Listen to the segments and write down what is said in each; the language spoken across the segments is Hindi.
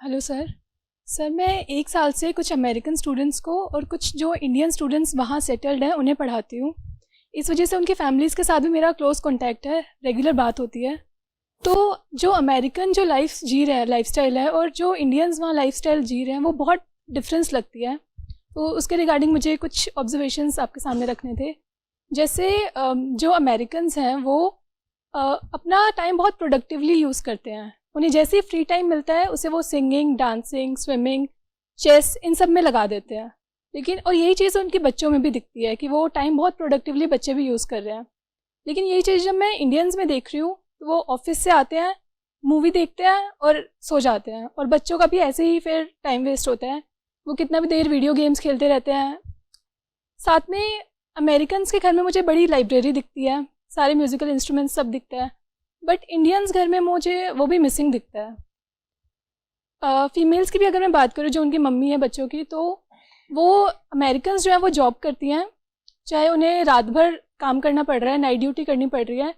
Hello sir. सर मैं 1 साल से कुछ अमेरिकन स्टूडेंट्स को और कुछ जो इंडियन स्टूडेंट्स वहाँ सेटल्ड हैं उन्हें पढ़ाती हूँ। इस वजह से उनकी फैमिलीज़ के साथ भी मेरा क्लोज़ कॉन्टैक्ट है, रेगुलर बात होती है। तो जो अमेरिकन जो लाइफ जी रहे हैं, लाइफस्टाइल है, और जो इंडियंस वहाँ लाइफस्टाइल जी रहे हैं, वो बहुत डिफरेंस लगती है। तो उसके रिगार्डिंग मुझे कुछ ऑब्जर्वेशंस आपके सामने रखने थे। जैसे जो अमेरिकन्स हैं वो अपना टाइम बहुत प्रोडक्टिवली यूज़ करते हैं। उन्हें जैसे ही फ्री टाइम मिलता है उसे वो सिंगिंग, डांसिंग, स्विमिंग, चेस, इन सब में लगा देते हैं। लेकिन और यही चीज़ उनके बच्चों में भी दिखती है कि वो टाइम बहुत प्रोडक्टिवली बच्चे भी यूज़ कर रहे हैं। लेकिन यही चीज़ जब मैं इंडियंस में देख रही हूँ तो वो ऑफिस से आते हैं, मूवी देखते हैं और सो जाते हैं, और बच्चों का भी ऐसे ही फिर टाइम वेस्ट होता है। वो कितना भी देर वीडियो गेम्स खेलते रहते हैं। साथ में अमेरिकन्स के घर में मुझे बड़ी लाइब्रेरी दिखती है, सारे म्यूज़िकल इंस्ट्रूमेंट्स सब दिखता है, बट इंडियंस घर में मुझे वो भी मिसिंग दिखता है। फीमेल्स की भी अगर मैं बात करूँ जो उनकी मम्मी है बच्चों की, तो वो अमेरिकन्स जो है वो जॉब करती हैं, चाहे उन्हें रात भर काम करना पड़ रहा है, नाइट ड्यूटी करनी पड़ रही है,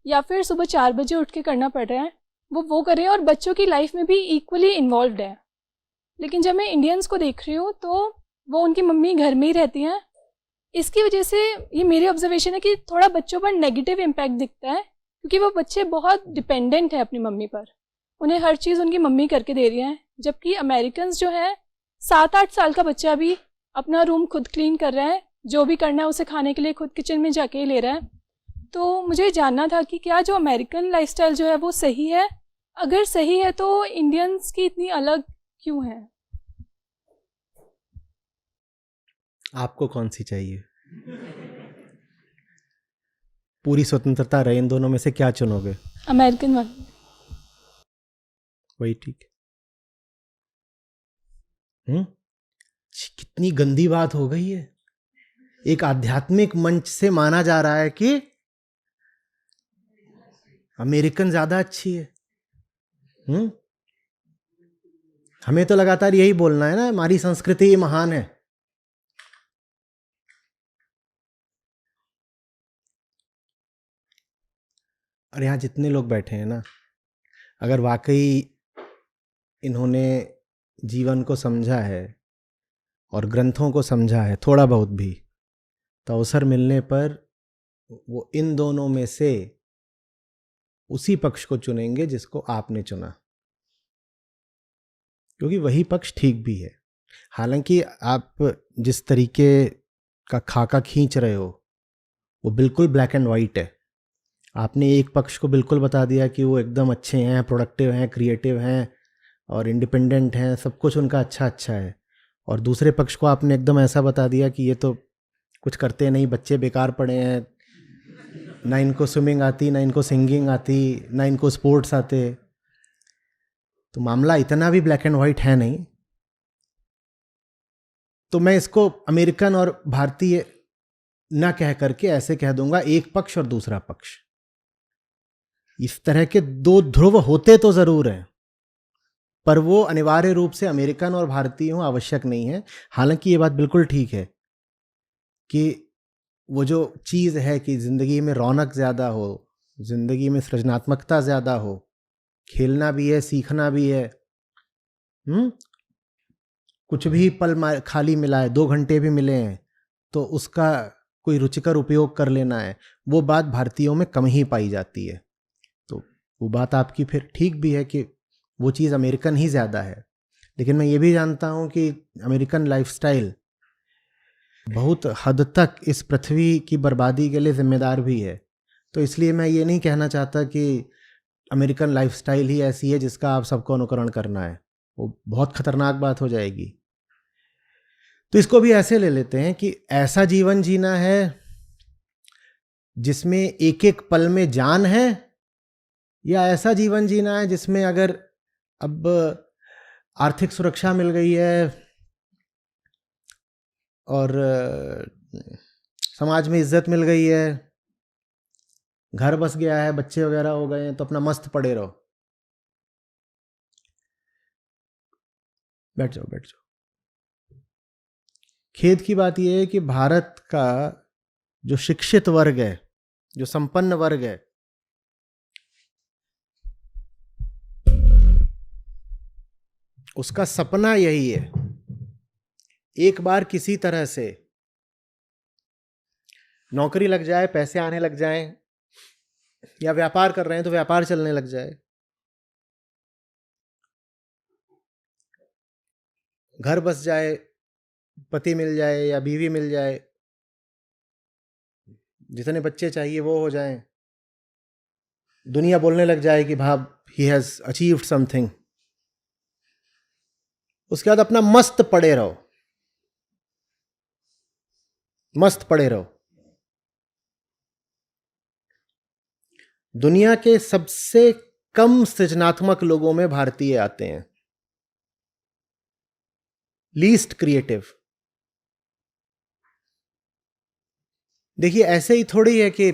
या फिर सुबह 4 बजे उठ के करना पड़ रहा है, वो कर रहे हैं और बच्चों की लाइफ में भी इक्वली इन्वॉल्व है। लेकिन जब मैं इंडियंस को देख रही हूँ तो वो उनकी मम्मी घर में ही रहती हैं। इसकी वजह से ये मेरी ऑब्जर्वेशन है कि थोड़ा बच्चों पर नेगेटिव इम्पैक्ट दिखता है, क्योंकि वो बच्चे बहुत डिपेंडेंट है अपनी मम्मी पर। उन्हें हर चीज़ उनकी मम्मी करके दे रही हैं, जबकि अमेरिकन्स जो है 7-8 साल का बच्चा भी अपना रूम खुद क्लीन कर रहा है, जो भी करना है उसे खाने के लिए खुद किचन में जाके ही ले रहा है। तो मुझे जानना था कि क्या जो अमेरिकन लाइफस्टाइल जो है वो सही है? अगर सही है तो इंडियंस की इतनी अलग क्यों है? आपको कौन सी चाहिए? पूरी स्वतंत्रता रहे, इन दोनों में से क्या चुनोगे? अमेरिकन वाली। वही ठीक है। कितनी गंदी बात हो गई है। एक आध्यात्मिक मंच से माना जा रहा है कि अमेरिकन ज्यादा अच्छी है। हमें तो लगातार यही बोलना है ना, हमारी संस्कृति महान है। और यहां जितने लोग बैठे हैं ना, अगर वाकई इन्होंने जीवन को समझा है और ग्रंथों को समझा है थोड़ा बहुत भी, तो अवसर मिलने पर वो इन दोनों में से उसी पक्ष को चुनेंगे जिसको आपने चुना, क्योंकि वही पक्ष ठीक भी है। हालांकि आप जिस तरीके का खाका खींच रहे हो वो बिल्कुल ब्लैक एंड वाइट है। आपने एक पक्ष को बिल्कुल बता दिया कि वो एकदम अच्छे हैं, प्रोडक्टिव हैं, क्रिएटिव हैं और इंडिपेंडेंट हैं, सब कुछ उनका अच्छा अच्छा है, और दूसरे पक्ष को आपने एकदम ऐसा बता दिया कि ये तो कुछ करते नहीं, बच्चे बेकार पड़े हैं, ना इनको स्विमिंग आती, ना इनको सिंगिंग आती, ना इनको स्पोर्ट्स आते। तो मामला इतना भी ब्लैक एंड वाइट है नहीं। तो मैं इसको अमेरिकन और भारतीय ना कह करके ऐसे कह दूंगा, एक पक्ष और दूसरा पक्ष। इस तरह के दो ध्रुव होते तो जरूर हैं, पर वो अनिवार्य रूप से अमेरिकन और भारतीय हो आवश्यक नहीं है। हालांकि ये बात बिल्कुल ठीक है कि वो जो चीज़ है कि ज़िंदगी में रौनक ज़्यादा हो, ज़िंदगी में सृजनात्मकता ज़्यादा हो, खेलना भी है, सीखना भी है, कुछ भी पल खाली मिला है, 2 घंटे भी मिले हैं तो उसका कोई रुचिकर उपयोग कर लेना है, वो बात भारतीयों में कम ही पाई जाती है। तो वो बात आपकी फिर ठीक भी है कि वो चीज़ अमेरिकन ही ज़्यादा है। लेकिन मैं ये भी जानता हूँ कि अमेरिकन लाइफस्टाइल बहुत हद तक इस पृथ्वी की बर्बादी के लिए जिम्मेदार भी है। तो इसलिए मैं ये नहीं कहना चाहता कि अमेरिकन लाइफस्टाइल ही ऐसी है जिसका आप सबको अनुकरण करना है, वो बहुत खतरनाक बात हो जाएगी। तो इसको भी ऐसे ले लेते हैं कि ऐसा जीवन जीना है जिसमें एक एक पल में जान है, या ऐसा जीवन जीना है जिसमें अगर अब आर्थिक सुरक्षा मिल गई है और समाज में इज्जत मिल गई है, घर बस गया है, बच्चे वगैरह हो गए हैं, तो अपना मस्त पड़े रहो। बैठ जाओ बैठ जाओ। खेद की बात यह है कि भारत का जो शिक्षित वर्ग है, जो संपन्न वर्ग है, उसका सपना यही है, एक बार किसी तरह से नौकरी लग जाए, पैसे आने लग जाएं, या व्यापार कर रहे हैं तो व्यापार चलने लग जाए, घर बस जाए, पति मिल जाए या बीवी मिल जाए, जितने बच्चे चाहिए वो हो जाएं, दुनिया बोलने लग जाए कि भाई ही हैज अचीव्ड समथिंग। उसके बाद अपना मस्त पड़े रहो, मस्त पड़े रहो। दुनिया के सबसे कम सृजनात्मक लोगों में भारतीय आते हैं, लीस्ट क्रिएटिव। देखिए ऐसे ही थोड़ी है कि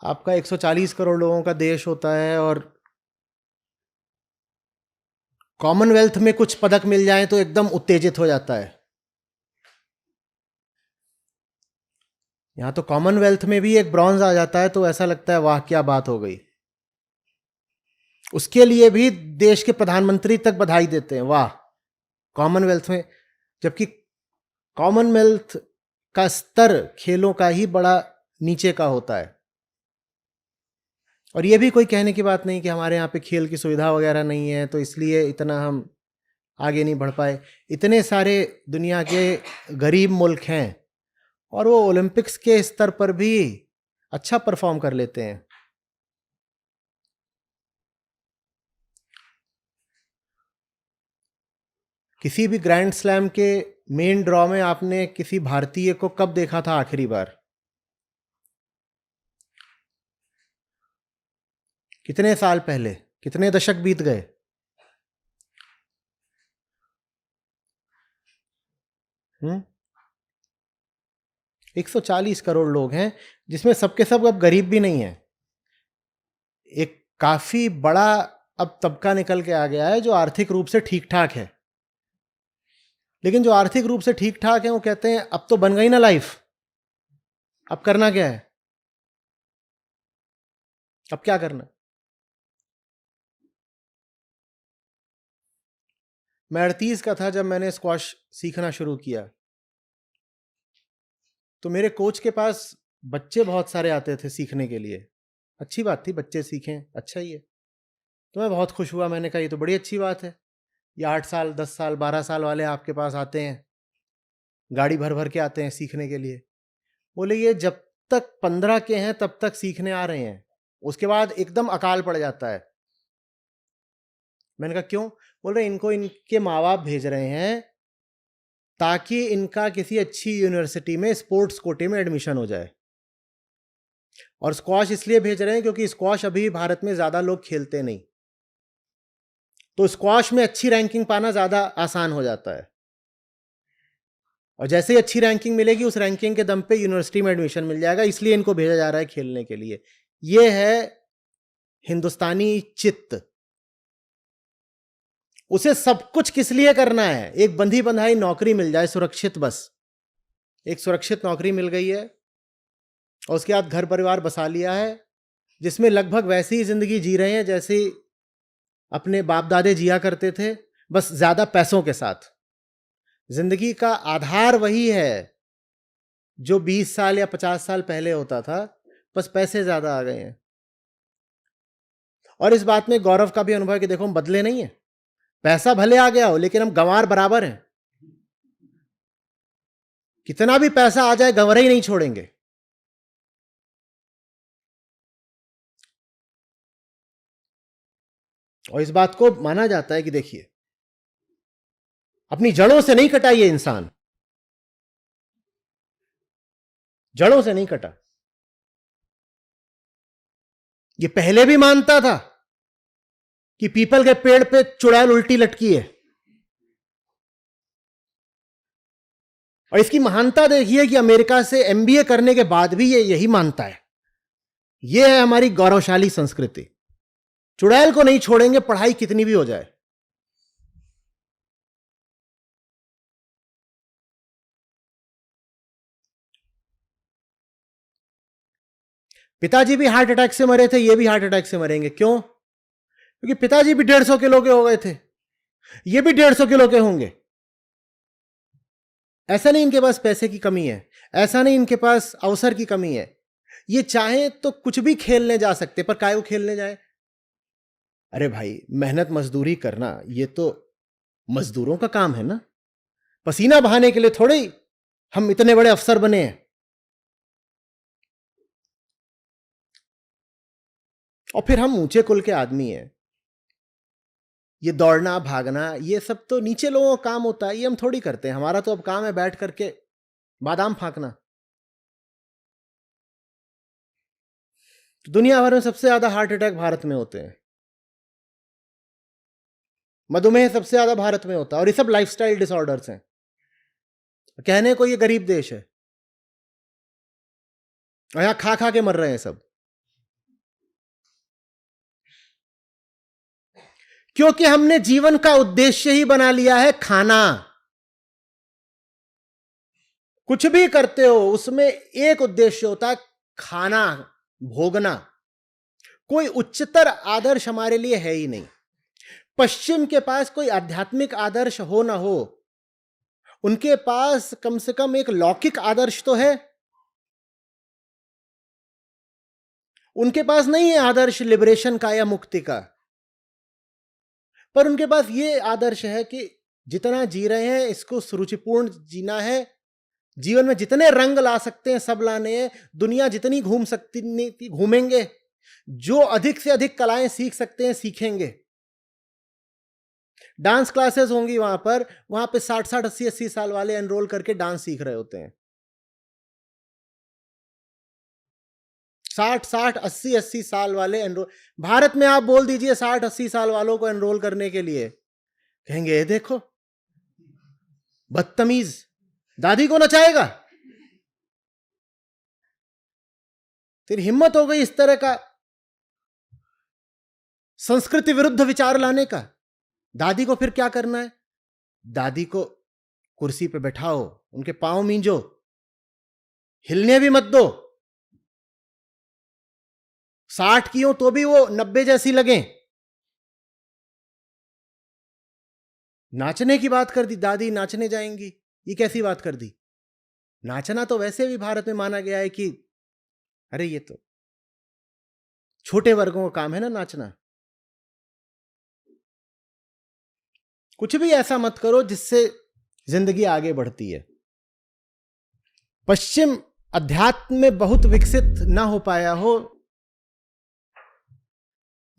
आपका 140 करोड़ लोगों का देश होता है और कॉमनवेल्थ में कुछ पदक मिल जाए तो एकदम उत्तेजित हो जाता है। यहां तो कॉमनवेल्थ में भी एक ब्रॉन्ज आ जाता है तो ऐसा लगता है वाह क्या बात हो गई। उसके लिए भी देश के प्रधानमंत्री तक बधाई देते हैं, वाह कॉमनवेल्थ में। जबकि कॉमनवेल्थ का स्तर खेलों का ही बड़ा नीचे का होता है। और यह भी कोई कहने की बात नहीं कि हमारे यहाँ पे खेल की सुविधा वगैरह नहीं है तो इसलिए इतना हम आगे नहीं बढ़ पाए। इतने सारे दुनिया के गरीब मुल्क हैं और वो ओलंपिक्स के स्तर पर भी अच्छा परफॉर्म कर लेते हैं। किसी भी ग्रैंड स्लैम के मेन ड्रॉ में आपने किसी भारतीय को कब देखा था आखिरी बार? कितने साल पहले, कितने दशक बीत गए? हम्म 140 करोड़ लोग हैं जिसमें सबके सब अब गरीब भी नहीं है। एक काफी बड़ा अब तबका निकल के आ गया है जो आर्थिक रूप से ठीक ठाक है। लेकिन जो आर्थिक रूप से ठीक ठाक है वो कहते हैं अब तो बन गई ना लाइफ, अब करना क्या है, अब क्या करना। मैं 38 का था जब मैंने स्क्वॉश सीखना शुरू किया, तो मेरे कोच के पास बच्चे बहुत सारे आते थे सीखने के लिए। अच्छी बात थी, बच्चे सीखें, अच्छा ही है। तो मैं बहुत खुश हुआ, मैंने कहा ये तो बड़ी अच्छी बात है। ये 8 साल 10 साल 12 साल वाले आपके पास आते हैं, गाड़ी भर भर के आते हैं सीखने के लिए। बोले ये जब तक 15 के हैं तब तक सीखने आ रहे हैं, उसके बाद एकदम अकाल पड़ जाता है। मैंने कहा क्यों? बोल रहे इनको इनके माँ बाप भेज रहे हैं ताकि इनका किसी अच्छी यूनिवर्सिटी में स्पोर्ट्स कोटे में एडमिशन हो जाए। और स्क्वॉश इसलिए भेज रहे हैं क्योंकि स्क्वॉश अभी भारत में ज्यादा लोग खेलते नहीं, तो स्क्वॉश में अच्छी रैंकिंग पाना ज्यादा आसान हो जाता है। और जैसे ही अच्छी रैंकिंग मिलेगी उस रैंकिंग के दम पे यूनिवर्सिटी में एडमिशन मिल जाएगा, इसलिए इनको भेजा जा रहा है खेलने के लिए। यह है हिंदुस्तानी चित्त। उसे सब कुछ किस लिए करना है? एक बंधी बंधाई नौकरी मिल जाए सुरक्षित, बस एक सुरक्षित नौकरी मिल गई है और उसके बाद घर परिवार बसा लिया है जिसमें लगभग वैसी ही जिंदगी जी रहे हैं जैसे अपने बाप दादे जिया करते थे, बस ज्यादा पैसों के साथ। जिंदगी का आधार वही है जो 20 साल या 50 साल पहले होता था, बस पैसे ज्यादा आ गए हैं। और इस बात में गौरव का भी अनुभव है कि देखो हम बदले नहीं है, पैसा भले आ गया हो लेकिन हम गंवार बराबर हैं। कितना भी पैसा आ जाए गंवार ही नहीं छोड़ेंगे। और इस बात को माना जाता है कि देखिए अपनी जड़ों से नहीं कटा ये इंसान, जड़ों से नहीं कटा। ये पहले भी मानता था कि पीपल के पेड़ पे चुड़ैल उल्टी लटकी है, और इसकी महानता देखिए कि अमेरिका से एमबीए करने के बाद भी ये यही मानता है। ये है हमारी गौरवशाली संस्कृति। चुड़ैल को नहीं छोड़ेंगे, पढ़ाई कितनी भी हो जाए। पिताजी भी हार्ट अटैक से मरे थे, ये भी हार्ट अटैक से मरेंगे। क्यों? क्योंकि पिताजी भी 150 किलो के हो गए थे, ये भी 150 किलो के होंगे। ऐसा नहीं इनके पास पैसे की कमी है, ऐसा नहीं इनके पास अवसर की कमी है, ये चाहे तो कुछ भी खेलने जा सकते, पर काहे वो खेलने जाए? अरे भाई, मेहनत मजदूरी करना ये तो मजदूरों का काम है ना, पसीना बहाने के लिए थोड़े ही हम इतने बड़े अफसर बने हैं। और फिर हम ऊंचे कुल के आदमी हैं, ये दौड़ना भागना ये सब तो नीचे लोगों का काम होता है, ये हम थोड़ी करते हैं। हमारा तो अब काम है बैठ करके बादाम फांकना। दुनिया भर में सबसे ज्यादा हार्ट अटैक भारत में होते हैं, मधुमेह सबसे ज्यादा भारत में होता है, और ये सब लाइफस्टाइल डिसऑर्डर्स हैं। कहने को ये गरीब देश है, और यहां खा खा के मर रहे हैं सब, क्योंकि हमने जीवन का उद्देश्य ही बना लिया है खाना। कुछ भी करते हो उसमें एक उद्देश्य होता है, खाना, भोगना। कोई उच्चतर आदर्श हमारे लिए है ही नहीं। पश्चिम के पास कोई आध्यात्मिक आदर्श हो ना हो, उनके पास कम से कम एक लौकिक आदर्श तो है। उनके पास नहीं है आदर्श लिबरेशन का या मुक्ति का, पर उनके पास ये आदर्श है कि जितना जी रहे हैं इसको सुरुचिपूर्ण जीना है, जीवन में जितने रंग ला सकते हैं सब लाने हैं, दुनिया जितनी घूम सकती घूमेंगे, जो अधिक से अधिक कलाएं सीख सकते हैं सीखेंगे। डांस क्लासेस होंगी वहां पे 60-60 80-80 साल वाले एनरोल करके डांस सीख रहे होते हैं। 60-60 80-80 साल वाले एनरोल। भारत में आप बोल दीजिए 60-80 साल वालों को एनरोल करने के लिए, कहेंगे ये देखो बदतमीज, दादी को नचाएगा। तेरी हिम्मत हो गई इस तरह का संस्कृति विरुद्ध विचार लाने का। दादी को फिर क्या करना है? दादी को कुर्सी पे बैठाओ, उनके पांव मींजो, हिलने भी मत दो। 60 की हो तो भी वो 90 जैसी लगे। नाचने की बात कर दी, दादी नाचने जाएंगी, ये कैसी बात कर दी? नाचना तो वैसे भी भारत में माना गया है कि अरे ये तो छोटे वर्गों का काम है ना नाचना। कुछ भी ऐसा मत करो जिससे जिंदगी आगे बढ़ती है। पश्चिम अध्यात्म में बहुत विकसित ना हो पाया हो,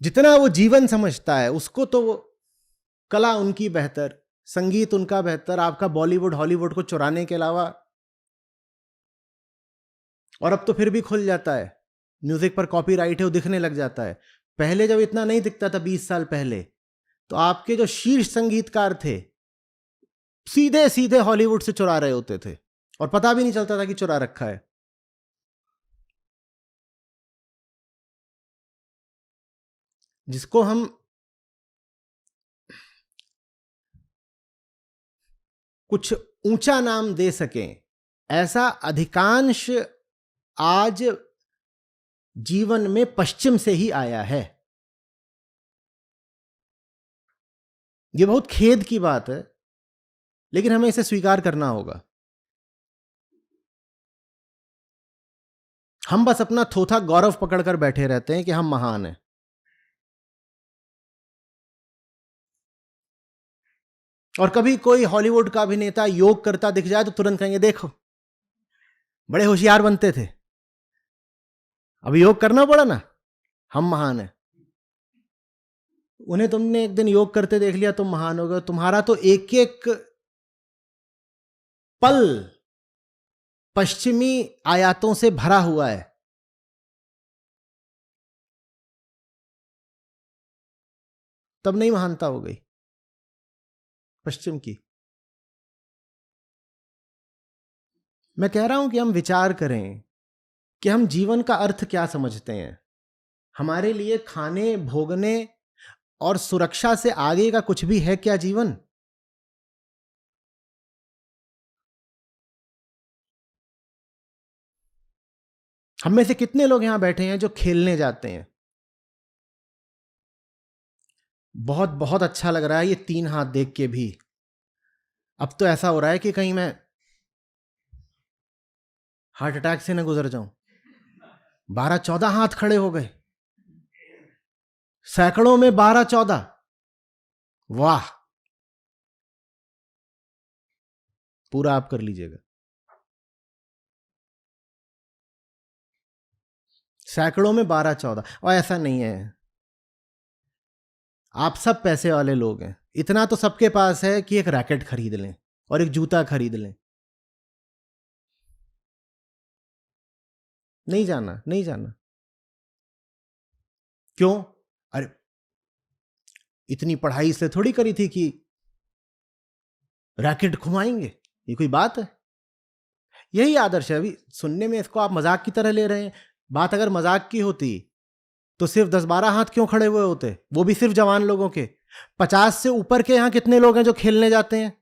जितना वो जीवन समझता है उसको, तो वो कला उनकी बेहतर, संगीत उनका बेहतर, आपका बॉलीवुड हॉलीवुड को चुराने के अलावा। और अब तो फिर भी खुल जाता है, म्यूजिक पर कॉपीराइट है वो दिखने लग जाता है। पहले जब इतना नहीं दिखता था 20 साल पहले, तो आपके जो शीर्ष संगीतकार थे सीधे सीधे हॉलीवुड से चुरा रहे होते थे और पता भी नहीं चलता था कि चुरा रखा है। जिसको हम कुछ ऊंचा नाम दे सकें, ऐसा अधिकांश आज जीवन में पश्चिम से ही आया है। यह बहुत खेद की बात है, लेकिन हमें इसे स्वीकार करना होगा। हम बस अपना थोथा गौरव पकड़कर बैठे रहते हैं कि हम महान हैं। और कभी कोई हॉलीवुड का अभिनेता योग करता दिख जाए तो तुरंत कहेंगे देखो बड़े होशियार बनते थे, अब योग करना पड़ा ना, हम महान हैं। उन्हें तुमने एक दिन योग करते देख लिया तुम महान हो गए। तुम्हारा तो एक एक पल पश्चिमी आयातों से भरा हुआ है। तब नहीं महानता हो गई पश्चिम की। मैं कह रहा हूं कि हम विचार करें कि हम जीवन का अर्थ क्या समझते हैं। हमारे लिए खाने भोगने और सुरक्षा से आगे का कुछ भी है क्या जीवन? हम में से कितने लोग यहां बैठे हैं जो खेलने जाते हैं? बहुत बहुत अच्छा लग रहा है ये 3 हाथ देख के भी। अब तो ऐसा हो रहा है कि कहीं मैं हार्ट अटैक से न गुजर जाऊं। 12-14 हाथ खड़े हो गए, सैकड़ों में 12-14। वाह, पूरा आप कर लीजिएगा। सैकड़ों में 12-14। और ऐसा नहीं है, आप सब पैसे वाले लोग हैं, इतना तो सबके पास है कि एक रैकेट खरीद लें और एक जूता खरीद लें। नहीं जाना, नहीं जाना। क्यों? अरे इतनी पढ़ाई इसलिए थोड़ी करी थी कि रैकेट घुमाएंगे, ये कोई बात है? यही आदर्श है। अभी सुनने में इसको आप मजाक की तरह ले रहे हैं। बात अगर मजाक की होती तो सिर्फ 10-12 हाथ क्यों खड़े हुए होते, वो भी सिर्फ जवान लोगों के। 50 से ऊपर के यहां कितने लोग हैं जो खेलने जाते हैं?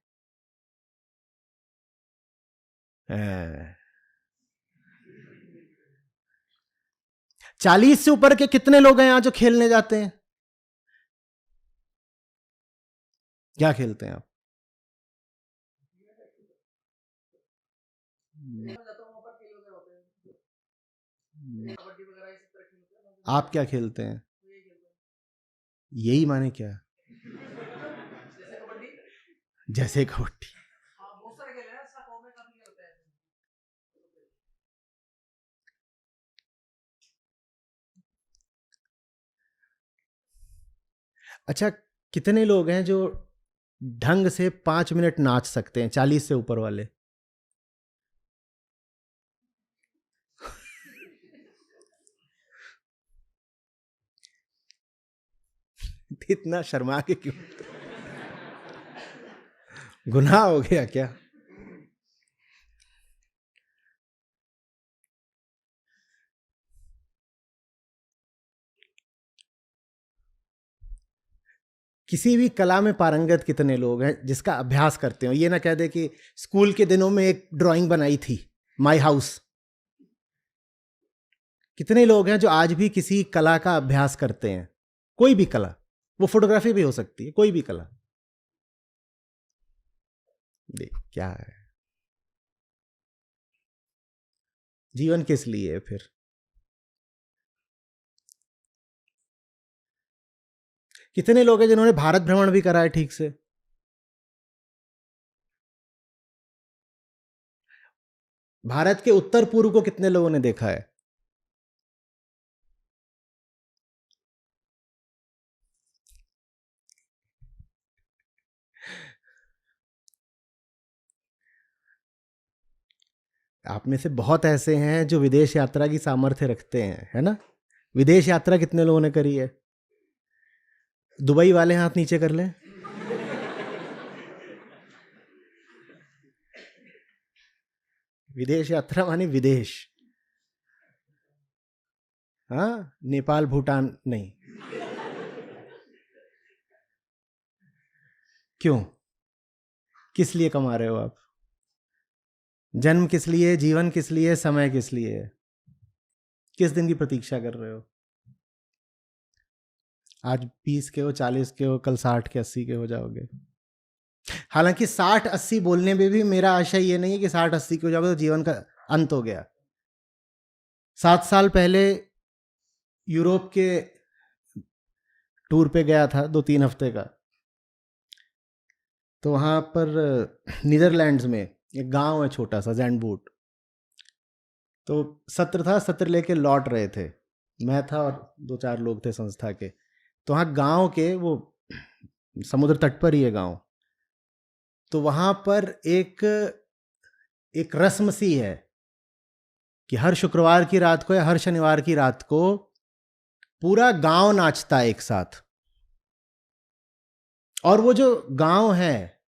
40 से ऊपर के कितने लोग हैं यहां जो खेलने जाते हैं? क्या खेलते हैं आप? आप क्या खेलते हैं? यही माने क्या? जैसे कबड्डी। अच्छा, कितने लोग हैं जो ढंग से 5 मिनट नाच सकते हैं, 40 से ऊपर वाले? इतना शर्मा के क्यों? गुनाह हो गया क्या? किसी भी कला में पारंगत कितने लोग हैं जिसका अभ्यास करते हो? ये ना कह दे कि स्कूल के दिनों में एक ड्राइंग बनाई थी, माय हाउस। कितने लोग हैं जो आज भी किसी कला का अभ्यास करते हैं? कोई भी कला, वो फोटोग्राफी भी हो सकती है, कोई भी कला। देख क्या है, जीवन किस लिए है फिर? कितने लोग हैं जिन्होंने भारत भ्रमण भी करा है ठीक से? भारत के उत्तर पूर्व को कितने लोगों ने देखा है? आप में से बहुत ऐसे हैं जो विदेश यात्रा की सामर्थ्य रखते हैं, है ना? विदेश यात्रा कितने लोगों ने करी है? दुबई वाले हाथ नीचे कर लें। विदेश यात्रा माने विदेश। हाँ, नेपाल भूटान नहीं। क्यों? किस लिए कमा रहे हो आप? जन्म किस लिए, जीवन किस लिए, समय किस लिए? किस दिन की प्रतीक्षा कर रहे हो? आज 20 के हो, 40 के हो, कल 60 के, 80 के हो जाओगे। हालांकि 60-80 बोलने में भी मेरा आशय ये नहीं है कि 60-80 के हो जाओगे तो जीवन का अंत हो गया। 7 साल पहले यूरोप के टूर पे गया था, 2-3 हफ्ते का। तो वहाँ पर नीदरलैंड्स में एक गांव है छोटा सा, जैंडबूट। तो सत्र था, सत्र लेके लौट रहे थे, मैं था और 2-4 लोग थे संस्था के। तो वहाँ गांव के, वो समुद्र तट पर ही है गांव, तो वहाँ पर एक रस्म सी है कि हर शुक्रवार की रात को या हर शनिवार की रात को पूरा गांव नाचता है एक साथ। और वो जो गांव है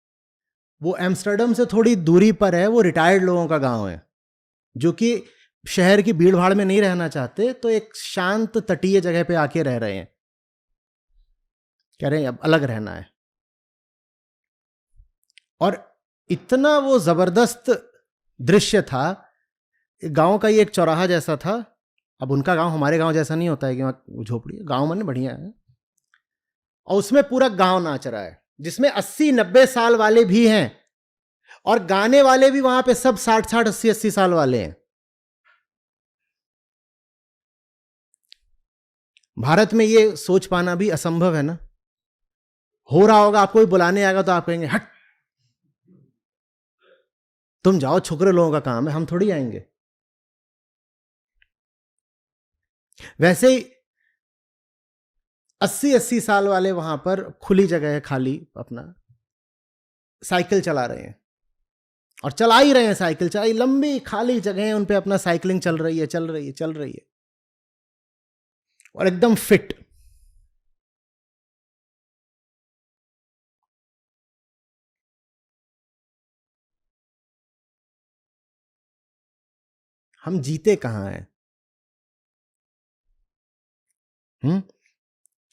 वो एम्स्टर्डम से थोड़ी दूरी पर है, वो रिटायर्ड लोगों का गांव है जो कि शहर की भीड़ भाड़ में नहीं रहना चाहते, तो एक शांत तटीय जगह पे आके रह रहे हैं, कह रहे हैं अब अलग रहना है। और इतना वो जबरदस्त दृश्य था। गांव का ये एक चौराहा जैसा था। अब उनका गांव हमारे गांव जैसा नहीं होता है कि वहाँ झोपड़ी, गांव माने बढ़िया है। और उसमें पूरा गांव नाच रहा है, जिसमें 80-90 साल वाले भी हैं और गाने वाले भी वहां पे सब 60-60 80-80 साल वाले हैं। भारत में ये सोच पाना भी असंभव है ना। हो रहा होगा, आपको भी बुलाने आएगा तो आप कहेंगे हट, तुम जाओ, छोकरे लोगों का काम है, हम थोड़ी आएंगे। वैसे ही 80-80 साल वाले वहां पर खुली जगह है, खाली, अपना साइकिल चला रहे हैं और चला ही रहे हैं, साइकिल चलाई, लंबी खाली जगह है, उन पे अपना साइकिलिंग चल रही है, चल रही है, चल रही है, और एकदम फिट। हम जीते कहां हैं?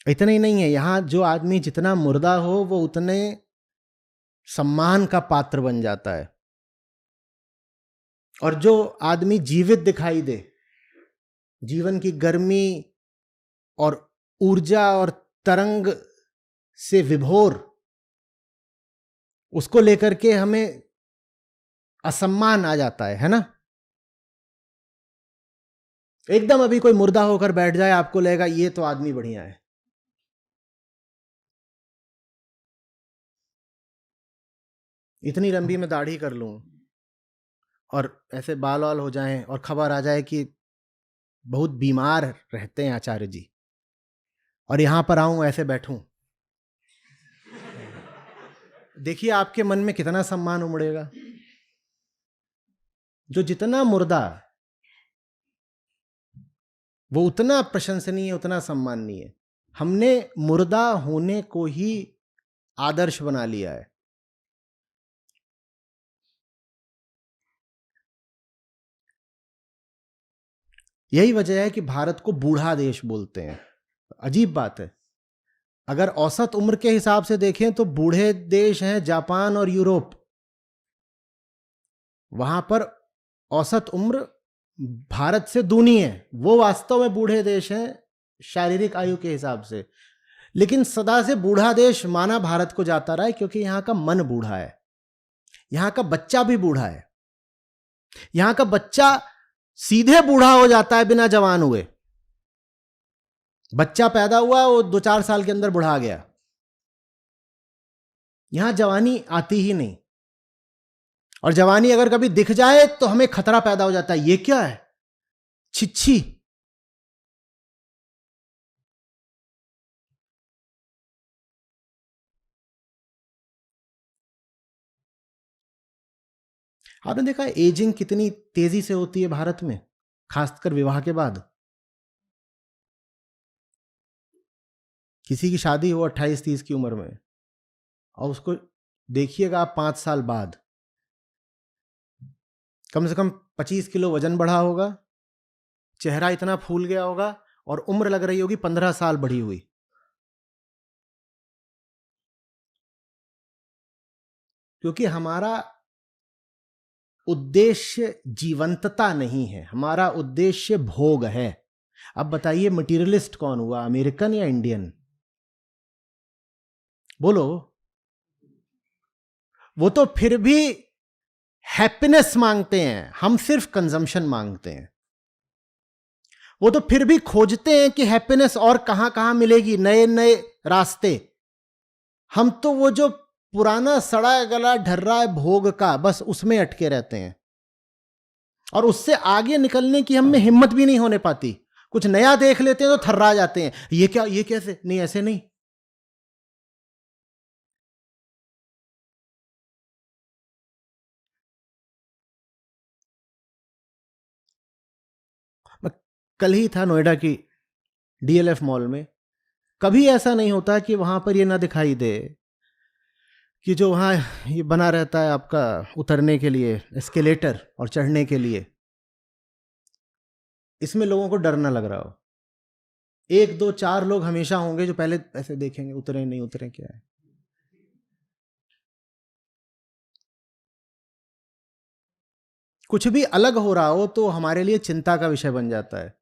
इतना ही नहीं है, यहां जो आदमी जितना मुर्दा हो वो उतने सम्मान का पात्र बन जाता है, और जो आदमी जीवित दिखाई दे, जीवन की गर्मी और ऊर्जा और तरंग से विभोर, उसको लेकर के हमें असम्मान आ जाता है ना। एकदम अभी कोई मुर्दा होकर बैठ जाए, आपको लगेगा ये तो आदमी बढ़िया है। इतनी लंबी मैं दाढ़ी कर लूं और ऐसे बाल वाल हो जाएं और खबर आ जाए कि बहुत बीमार रहते हैं आचार्य जी, और यहां पर आऊं ऐसे बैठूं, देखिए आपके मन में कितना सम्मान उमड़ेगा। जो जितना मुर्दा वो उतना प्रशंसनीय, उतना सम्माननीय है। हमने मुर्दा होने को ही आदर्श बना लिया है। यही वजह है कि भारत को बूढ़ा देश बोलते हैं। अजीब बात है, अगर औसत उम्र के हिसाब से देखें तो बूढ़े देश हैं जापान और यूरोप। वहां पर औसत उम्र भारत से दूनी है, वो वास्तव में बूढ़े देश हैं शारीरिक आयु के हिसाब से। लेकिन सदा से बूढ़ा देश माना भारत को जाता रहा है, क्योंकि यहां का मन बूढ़ा है, यहां का बच्चा भी बूढ़ा है। यहां का बच्चा सीधे बूढ़ा हो जाता है बिना जवान हुए। बच्चा पैदा हुआ, वो 2-4 साल के अंदर बुढ़ा गया। यहां जवानी आती ही नहीं, और जवानी अगर कभी दिख जाए तो हमें खतरा पैदा हो जाता है, ये क्या है, छिच्छी। आपने देखा एजिंग कितनी तेजी से होती है भारत में, खासकर विवाह के बाद। किसी की शादी हो 28-30 की उम्र में, और उसको देखिएगा आप 5 साल बाद, कम से कम 25 किलो वजन बढ़ा होगा, चेहरा इतना फूल गया होगा, और उम्र लग रही होगी 15 साल बढ़ी हुई। क्योंकि हमारा उद्देश्य जीवंतता नहीं है, हमारा उद्देश्य भोग है। अब बताइए मटीरियलिस्ट कौन हुआ, अमेरिकन या इंडियन? बोलो। वो तो फिर भी हैप्पीनेस मांगते हैं, हम सिर्फ कंजम्पशन मांगते हैं। वो तो फिर भी खोजते हैं कि हैप्पीनेस और कहां कहां मिलेगी, नए नए रास्ते। हम तो वो जो पुराना सड़ा गला ढर्रा है भोग का, बस उसमें अटके रहते हैं, और उससे आगे निकलने की हम में हिम्मत भी नहीं होने पाती। कुछ नया देख लेते हैं तो थर्रा जाते हैं, ये क्या, ये कैसे, नहीं ऐसे नहीं। मैं कल ही था नोएडा की डीएलएफ मॉल में। कभी ऐसा नहीं होता कि वहां पर ये ना दिखाई दे कि जो वहां ये बना रहता है आपका उतरने के लिए एस्केलेटर और चढ़ने के लिए, इसमें लोगों को डर ना लग रहा हो। 1-2-4 लोग हमेशा होंगे जो पहले ऐसे देखेंगे, उतरे नहीं उतरे, क्या है। कुछ भी अलग हो रहा हो तो हमारे लिए चिंता का विषय बन जाता है।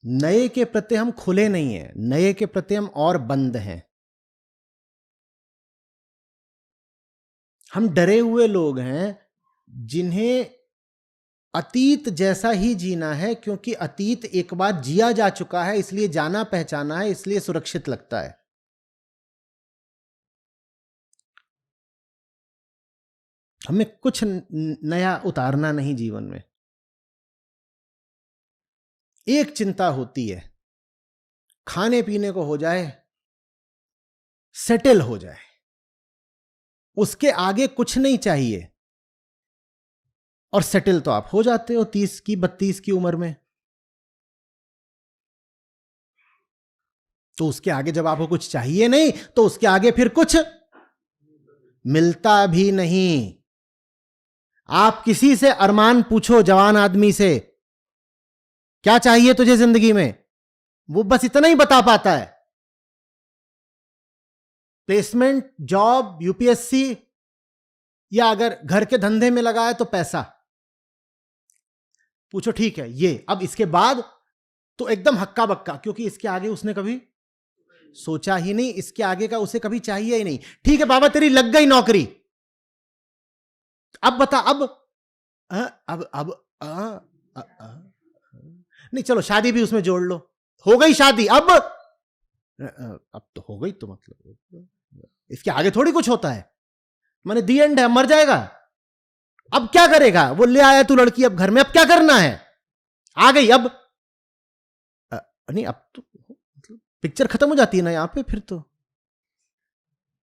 नए के प्रति हम खुले नहीं हैं, नए के प्रति हम और बंद हैं। हम डरे हुए लोग हैं जिन्हें अतीत जैसा ही जीना है, क्योंकि अतीत एक बार जिया जा चुका है, इसलिए जाना पहचाना है, इसलिए सुरक्षित लगता है। हमें कुछ नया उतारना नहीं जीवन में। एक चिंता होती है, खाने पीने को हो जाए, सेटल हो जाए, उसके आगे कुछ नहीं चाहिए। और सेटल तो आप हो जाते हो 30 की 32 की उम्र में। तो उसके आगे जब आपको कुछ चाहिए नहीं, तो उसके आगे फिर कुछ मिलता भी नहीं। आप किसी से अरमान पूछो, जवान आदमी से, क्या चाहिए तुझे जिंदगी में, वो बस इतना ही बता पाता है, प्लेसमेंट, जॉब, यूपीएससी, या अगर घर के धंधे में लगा है तो पैसा। पूछो ठीक है ये, अब इसके बाद तो एकदम हक्का बक्का, क्योंकि इसके आगे उसने कभी सोचा ही नहीं, इसके आगे का उसे कभी चाहिए ही नहीं। ठीक है बाबा तेरी लग गई नौकरी, अब बता, अब नहीं, चलो शादी भी उसमें जोड़ लो, हो गई शादी, अब तो हो गई, तो मतलब इसके आगे थोड़ी कुछ होता है, माने दी एंड है, मर जाएगा। अब क्या करेगा, वो ले आया तू लड़की अब घर में, अब क्या करना है, आ गई, अब नहीं, अब तो मतलब पिक्चर खत्म हो जाती है ना यहां पे, फिर तो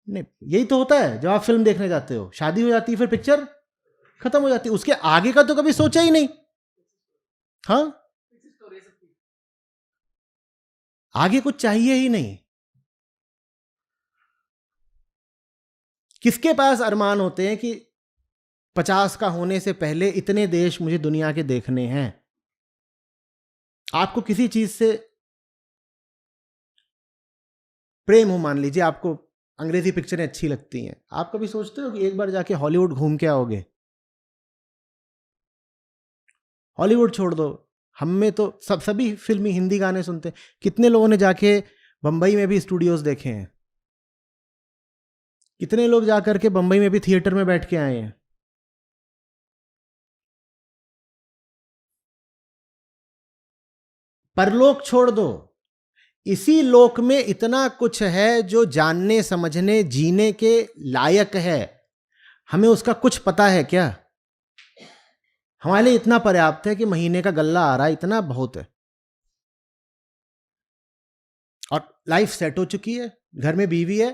नहीं, यही तो होता है जब आप फिल्म देखने जाते हो, शादी हो जाती है, फिर पिक्चर खत्म हो जाती है, उसके आगे का तो कभी सोचा ही नहीं। हाँ, आगे कुछ चाहिए ही नहीं। किसके पास अरमान होते हैं कि 50 का होने से पहले इतने देश मुझे दुनिया के देखने हैं। आपको किसी चीज से प्रेम हो, मान लीजिए आपको अंग्रेजी पिक्चरें अच्छी लगती हैं, आप कभी सोचते हो कि एक बार जाके हॉलीवुड घूम के आओगे? हॉलीवुड छोड़ दो, हम में तो सभी फिल्मी हिंदी गाने सुनते हैं। कितने लोगों ने जाके बंबई में भी स्टूडियोज देखे हैं, कितने लोग जाकर के बंबई में भी थिएटर में बैठ के आए हैं। परलोक छोड़ दो, इसी लोक में इतना कुछ है जो जानने समझने जीने के लायक है, हमें उसका कुछ पता है क्या? हमारे लिए इतना पर्याप्त है कि महीने का गल्ला आ रहा है, इतना बहुत है, और लाइफ सेट हो चुकी है, घर में बीवी है,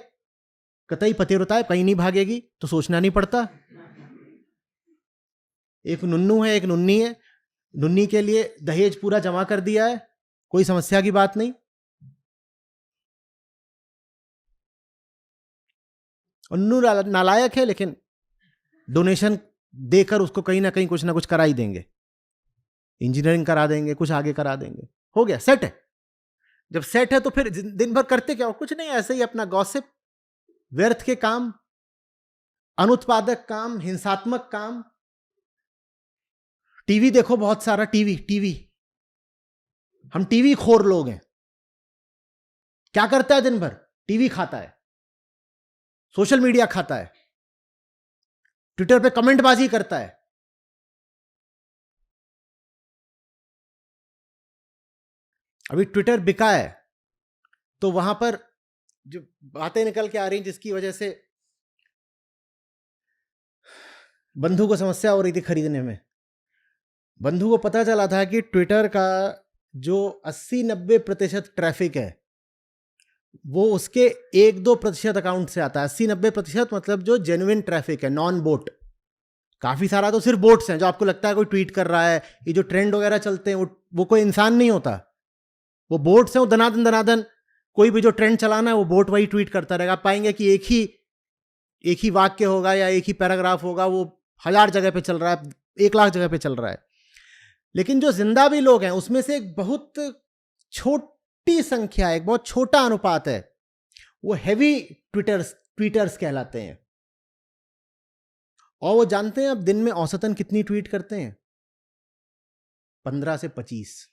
कतई पतिव्रता है, कहीं नहीं भागेगी, तो सोचना नहीं पड़ता। एक नुन्नू है, एक नुन्नी है, नुन्नी के लिए दहेज पूरा जमा कर दिया है, कोई समस्या की बात नहीं। और नुन्नू नालायक है, लेकिन डोनेशन देकर उसको कहीं ना कुछ करा ही देंगे, इंजीनियरिंग करा देंगे, कुछ आगे करा देंगे, हो गया, सेट है। जब सेट है तो फिर दिन भर करते क्या हो? कुछ नहीं, ऐसे ही अपना गॉसिप, व्यर्थ के काम, अनुत्पादक काम, हिंसात्मक काम। टीवी देखो, बहुत सारा टीवी, हम टीवी खोर लोग हैं। क्या करता है दिन भर? टीवी खाता है, सोशल मीडिया खाता है, ट्विटर पे कमेंटबाजी करता है। अभी ट्विटर बिका है, तो वहां पर जो बातें निकल के आ रही जिसकी वजह से बंधु को समस्या हो रही थी खरीदने में। बंधु को पता चला था कि ट्विटर का जो 80-90% ट्रैफिक है वो उसके 1-2% अकाउंट से आता है। 80-90% मतलब जो जेन्युइन ट्रैफिक है, नॉन बोट। काफी सारा तो सिर्फ बोट्स हैं, जो आपको लगता है कोई ट्वीट कर रहा है। ये जो ट्रेंड वगैरह चलते हैं वो कोई इंसान नहीं होता, वो बोट्स हैं। वो दनादन कोई भी जो ट्रेंड चलाना है वो बोट वही ट्वीट करता रहेगा। आप पाएंगे कि एक ही वाक्य होगा या एक ही पैराग्राफ होगा, वो 1000 जगह पे चल रहा है, 1 लाख जगह पे चल रहा है। लेकिन जो जिंदा भी लोग हैं उसमें से एक बहुत छोटी संख्या, एक बहुत छोटा अनुपात है, वो हैवी ट्वीटर्स कहलाते हैं। और वो जानते हैं अब दिन में औसतन कितनी ट्वीट करते हैं? 15 से 25।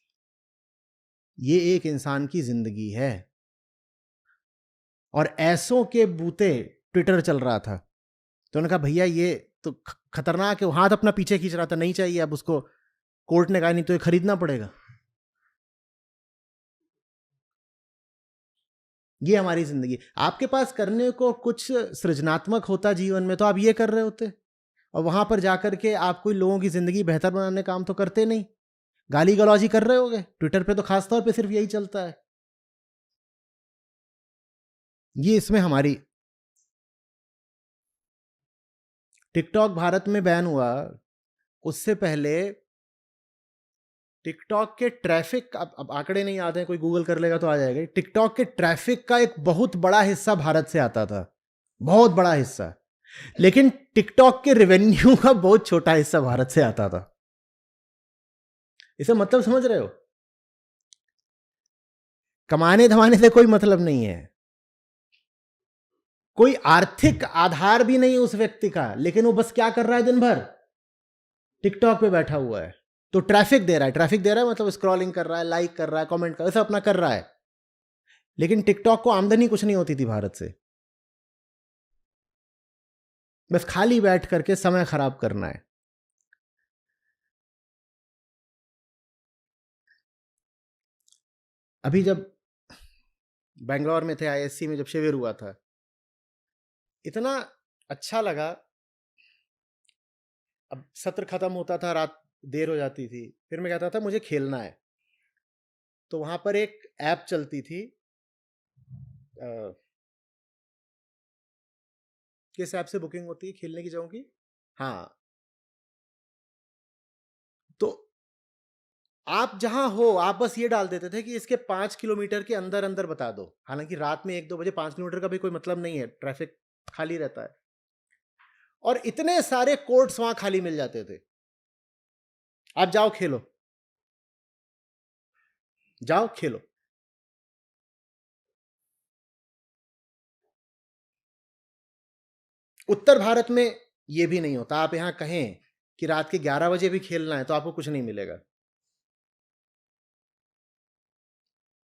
ये एक इंसान की जिंदगी है। और ऐसों के बूते ट्विटर चल रहा था, तो उन्होंने कहा भैया ये तो खतरनाक है, हाथ अपना पीछे खींच रहा था, नहीं चाहिए अब उसको, कोर्ट ने कहा नहीं तो ये खरीदना पड़ेगा। ये हमारी जिंदगी। आपके पास करने को कुछ सृजनात्मक होता जीवन में तो आप ये कर रहे होते, और वहां पर जाकर के आप कोई लोगों की जिंदगी बेहतर बनाने काम तो करते नहीं, गाली गलौजी कर रहे होगे। ट्विटर पे तो खासतौर पे सिर्फ यही चलता है। ये इसमें हमारी। टिकटॉक भारत में बैन हुआ, उससे पहले टिकटॉक के ट्रैफिक, अब आंकड़े नहीं याद है, कोई गूगल कर लेगा तो आ जाएगा। टिकटॉक के ट्रैफिक का एक बहुत बड़ा हिस्सा भारत से आता था, बहुत बड़ा हिस्सा। लेकिन टिकटॉक के रेवेन्यू का बहुत छोटा हिस्सा भारत से आता था। इसे मतलब समझ रहे हो? कमाने धमाने से कोई मतलब नहीं है, कोई आर्थिक आधार भी नहीं उस व्यक्ति का, लेकिन वो बस क्या कर रहा है दिन भर? टिकटॉक पे बैठा हुआ है। तो ट्रैफिक दे रहा है, ट्रैफिक दे रहा है मतलब स्क्रॉलिंग कर रहा है, लाइक कर रहा है, कमेंट कर रहा है, सब अपना कर रहा है। लेकिन टिकटॉक को आमदनी कुछ नहीं होती थी भारत से, बस खाली बैठ करके समय खराब करना है। अभी जब बैंगलोर में थे, आईएससी में जब शिविर हुआ था, इतना अच्छा लगा। अब सत्र खत्म होता था, रात देर हो जाती थी, फिर मैं कहता था मुझे खेलना है। तो वहां पर एक ऐप चलती थी, किस ऐप से बुकिंग होती है खेलने की जगहों की? हाँ, तो आप जहां हो, आप बस ये डाल देते थे कि इसके 5 किलोमीटर के अंदर अंदर बता दो। हालांकि रात में 1-2 बजे 5 किलोमीटर का भी कोई मतलब नहीं है, ट्रैफिक खाली रहता है। और इतने सारे कोर्ट्स वहां खाली मिल जाते थे, आप जाओ खेलो, जाओ खेलो। उत्तर भारत में ये भी नहीं होता। आप यहां कहें कि रात के 11 बजे भी खेलना है तो आपको कुछ नहीं मिलेगा।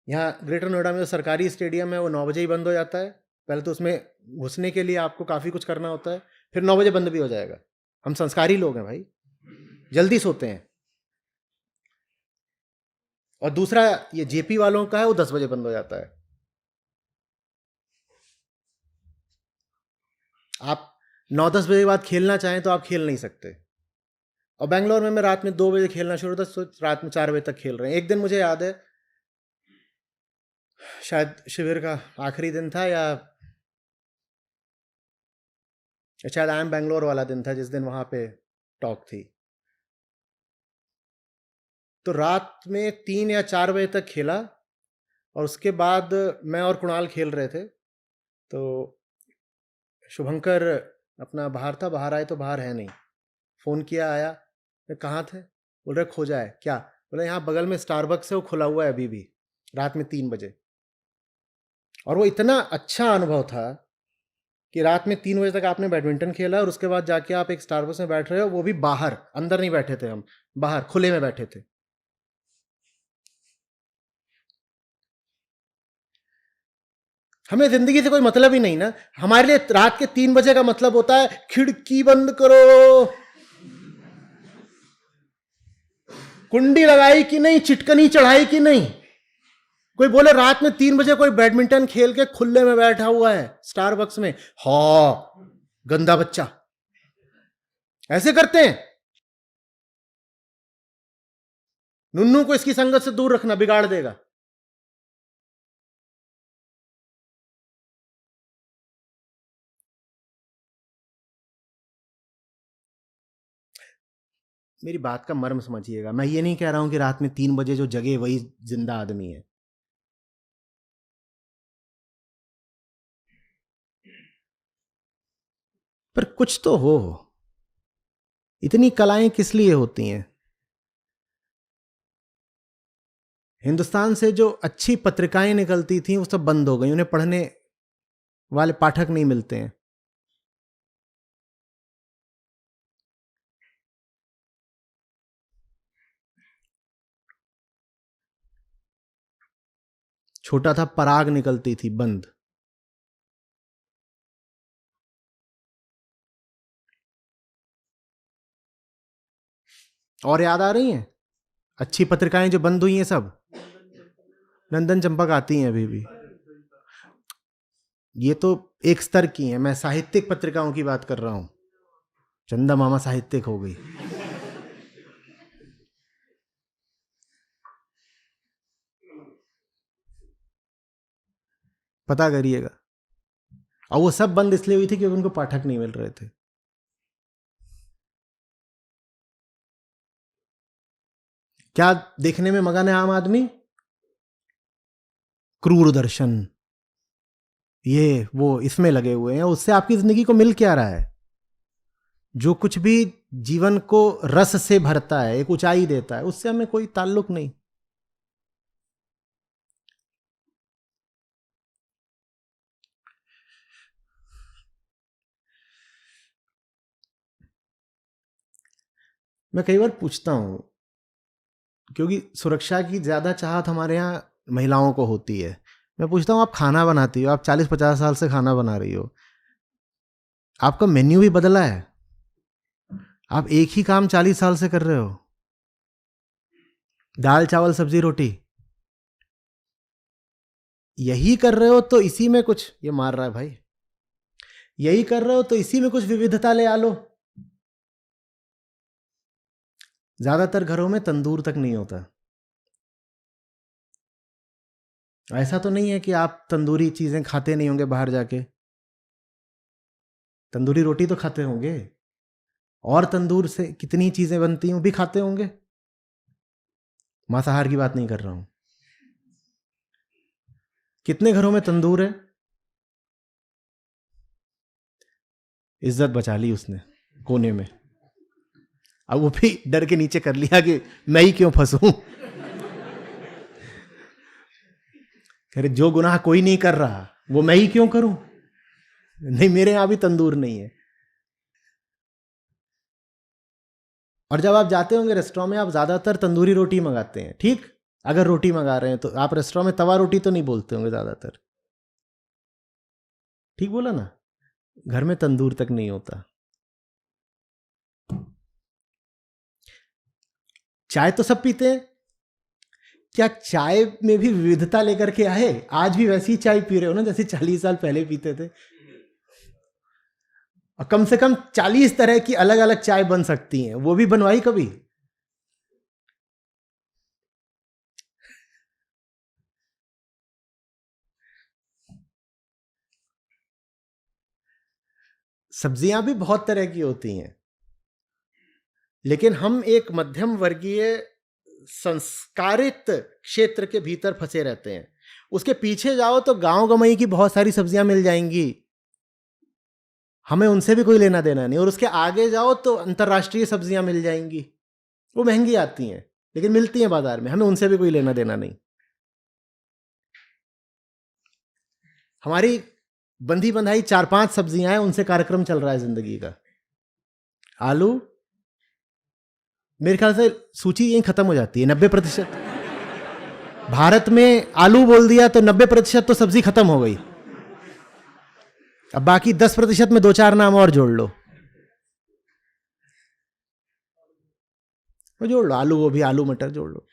यहाँ ग्रेटर नोएडा में जो सरकारी स्टेडियम है वो 9 बजे ही बंद हो जाता है। पहले तो उसमें घुसने के लिए आपको काफ़ी कुछ करना होता है, फिर 9 बजे बंद भी हो जाएगा। हम संस्कारी लोग हैं भाई, जल्दी सोते हैं। और दूसरा ये जेपी वालों का है, वो 10 बजे बंद हो जाता है। आप 9-10 बजे के बाद खेलना चाहें तो आप खेल नहीं सकते। और बैंगलोर में मैं रात में 2 बजे खेलना शुरू होता, तो रात में 4 बजे तक खेल रहे हैं। एक दिन मुझे याद है, शायद शिविर का आखिरी दिन था या शायद आई एम बैंगलोर वाला दिन था, जिस दिन वहां पे टॉक थी। तो रात में 3 या 4 बजे तक खेला, और उसके बाद मैं और कुणाल खेल रहे थे। तो शुभंकर अपना बाहर था, बाहर आए तो बाहर है नहीं। फ़ोन किया, आया, मैं कहाँ थे? बोल रहे खोजा है क्या? बोले यहाँ बगल में स्टारबक्स है, वो खुला हुआ है अभी भी, रात में 3 बजे। और वो इतना अच्छा अनुभव था कि रात में 3 बजे तक आपने बैडमिंटन खेला, और उसके बाद जाके आप एक स्टारबक्स में बैठ रहे हो, वो भी बाहर, अंदर नहीं बैठे थे हम, बाहर खुले में बैठे थे। हमें जिंदगी से कोई मतलब ही नहीं ना। हमारे लिए रात के 3 बजे का मतलब होता है खिड़की बंद करो, कुंडी लगाई कि नहीं, चिटकनी चढ़ाई कि नहीं। कोई बोले रात में 3 बजे कोई बैडमिंटन खेल के खुले में बैठा हुआ है स्टारबक्स में, हा, गंदा बच्चा। ऐसे करते हैं। नुन्नू को इसकी संगत से दूर रखना, बिगाड़ देगा। मेरी बात का मर्म समझिएगा। मैं ये नहीं कह रहा हूं कि रात में 3 बजे जो जगे वही जिंदा आदमी है। पर कुछ तो हो। इतनी कलाएं किस लिए होती हैं? हिंदुस्तान से जो अच्छी पत्रिकाएं निकलती थी वो सब बंद हो गई, उन्हें पढ़ने वाले पाठक नहीं मिलते हैं। छोटा था, पराग निकलती थी बंद। और याद आ रही हैं अच्छी पत्रिकाएं जो बंद हुई हैं सब? नंदन चंपक आती हैं अभी भी। ये तो एक स्तर की हैं, मैं साहित्यिक पत्रिकाओं की बात कर रहा हूं। चंदा मामा साहित्यिक हो गई। पता करिएगा। और वो सब बंद इसलिए हुई थी क्योंकि उनको पाठक नहीं मिल रहे थे। क्या देखने में मगन है आम आदमी? क्रूर दर्शन, ये वो इसमें लगे हुए हैं। उससे आपकी जिंदगी को मिल क्या रहा है? जो कुछ भी जीवन को रस से भरता है, एक ऊंचाई देता है, उससे हमें कोई ताल्लुक नहीं। मैं कई बार पूछता हूं, क्योंकि सुरक्षा की ज्यादा चाहत हमारे यहाँ महिलाओं को होती है। मैं पूछता हूं, आप खाना बनाती हो, आप 40-50 साल से खाना बना रही हो, आपका मेन्यू भी बदला है? आप एक ही काम 40 साल से कर रहे हो, दाल चावल सब्जी रोटी, यही कर रहे हो तो इसी में कुछ, ये मार रहा है भाई, यही कर रहे हो तो इसी में कुछ विविधता ले आ लो। ज्यादातर घरों में तंदूर तक नहीं होता। ऐसा तो नहीं है कि आप तंदूरी चीजें खाते नहीं होंगे बाहर जाके, तंदूरी रोटी तो खाते होंगे, और तंदूर से कितनी चीजें बनती हैं भी खाते होंगे। मांसाहार की बात नहीं कर रहा हूं। कितने घरों में तंदूर है? इज्जत बचा ली उसने कोने में। अब वो भी डर के नीचे कर लिया कि मैं ही क्यों फंसूं। अरे जो गुनाह कोई नहीं कर रहा वो मैं ही क्यों करूं? नहीं, मेरे यहां भी तंदूर नहीं है। और जब आप जाते होंगे रेस्टोरेंट में, आप ज्यादातर तंदूरी रोटी मंगाते हैं, ठीक? अगर रोटी मंगा रहे हैं तो आप रेस्टोरेंट में तवा रोटी तो नहीं बोलते होंगे ज्यादातर, ठीक बोला ना? घर में तंदूर तक नहीं होता। चाय तो सब पीते हैं, क्या चाय में भी विविधता लेकर के आए? आज भी वैसी चाय पी रहे हो ना जैसे 40 साल पहले पीते थे? और कम से कम 40 तरह की अलग अलग चाय बन सकती हैं, वो भी बनवाई कभी? सब्जियां भी बहुत तरह की होती हैं, लेकिन हम एक मध्यम वर्गीय संस्कारित क्षेत्र के भीतर फंसे रहते हैं। उसके पीछे जाओ तो गांव गमई की बहुत सारी सब्जियां मिल जाएंगी, हमें उनसे भी कोई लेना देना नहीं। और उसके आगे जाओ तो अंतर्राष्ट्रीय सब्जियां मिल जाएंगी, वो महंगी आती हैं लेकिन मिलती हैं बाजार में, हमें उनसे भी कोई लेना देना नहीं। हमारी बंधी बंधाई 4-5 सब्जियां हैं, उनसे कार्यक्रम चल रहा है जिंदगी का। आलू, मेरे ख्याल से सूची यहीं खत्म हो जाती है। 90% भारत में आलू बोल दिया तो 90% तो सब्जी खत्म हो गई। अब बाकी 10% में 2-4 नाम और जोड़ लो, वो जोड़ लो, आलू गोभी, आलू मटर जोड़ लो।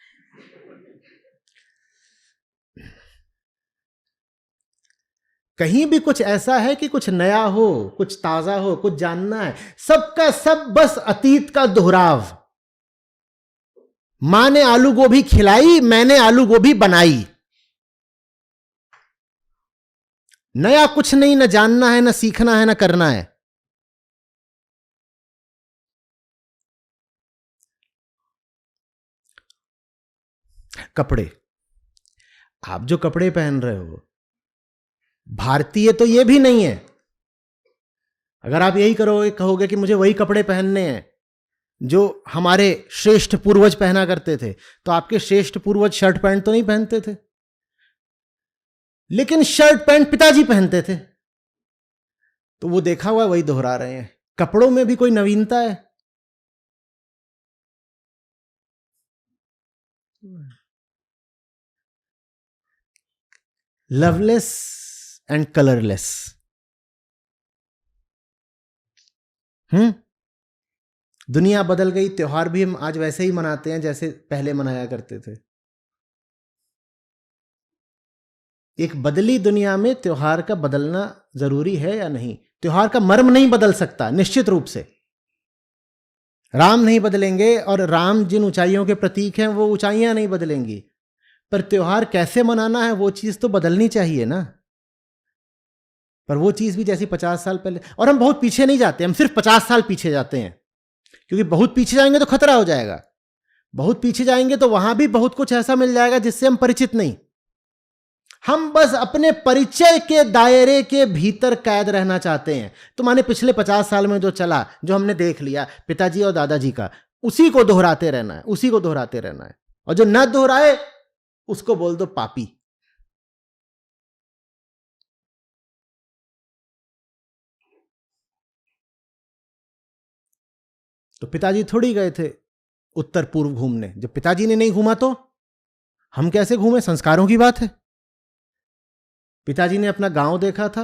कहीं भी कुछ ऐसा है कि कुछ नया हो, कुछ ताजा हो, कुछ जानना है, सबका सब बस अतीत का दोहराव। मां ने आलू गोभी खिलाई, मैंने आलू गोभी बनाई। नया कुछ नहीं, न जानना है, न सीखना है, न करना है। कपड़े, आप जो कपड़े पहन रहे हो भारतीय तो ये भी नहीं है। अगर आप यही करोगे, कहोगे कि मुझे वही कपड़े पहनने हैं जो हमारे श्रेष्ठ पूर्वज पहना करते थे, तो आपके श्रेष्ठ पूर्वज शर्ट पैंट तो नहीं पहनते थे, लेकिन शर्ट पैंट पिताजी पहनते थे, तो वो देखा हुआ वही दोहरा रहे हैं। कपड़ों में भी कोई नवीनता है? Loveless and colourless. दुनिया बदल गई, त्योहार भी हम आज वैसे ही मनाते हैं जैसे पहले मनाया करते थे। एक बदली दुनिया में त्योहार का बदलना जरूरी है या नहीं? त्योहार का मर्म नहीं बदल सकता निश्चित रूप से। राम नहीं बदलेंगे और राम जिन ऊंचाइयों के प्रतीक हैं वो ऊंचाइयां नहीं बदलेंगी, पर त्योहार कैसे मनाना है वो चीज तो बदलनी चाहिए ना। पर वो चीज भी जैसी 50 साल पहले, और हम बहुत पीछे नहीं जाते, हम सिर्फ 50 साल पीछे जाते हैं, क्योंकि बहुत पीछे जाएंगे तो खतरा हो जाएगा। बहुत पीछे जाएंगे तो वहां भी बहुत कुछ ऐसा मिल जाएगा जिससे हम परिचित नहीं। हम बस अपने परिचय के दायरे के भीतर कैद रहना चाहते हैं। तो माने पिछले 50 साल में जो चला, जो हमने देख लिया पिताजी और दादाजी का, उसी को दोहराते रहना है, उसी को दोहराते रहना है। और जो न दोहराए उसको बोल दो पापी। तो पिताजी थोड़ी गए थे उत्तर पूर्व घूमने। जब पिताजी ने नहीं घूमा तो हम कैसे घूमे? संस्कारों की बात है। पिताजी ने अपना गांव देखा था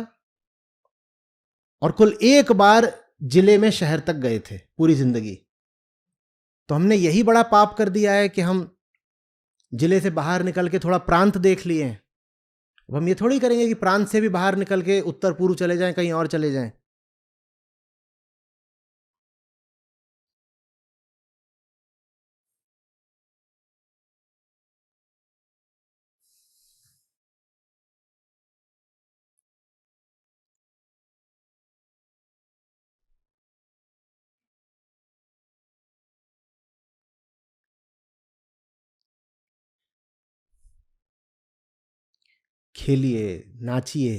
और कुल एक बार जिले में शहर तक गए थे पूरी जिंदगी। तो हमने यही बड़ा पाप कर दिया है कि हम जिले से बाहर निकल के थोड़ा प्रांत देख लिए हैं। अब हम ये थोड़ी करेंगे कि प्रांत से भी बाहर निकल के उत्तर पूर्व चले जाएं, कहीं और चले जाएं। खेलिए, नाचिए,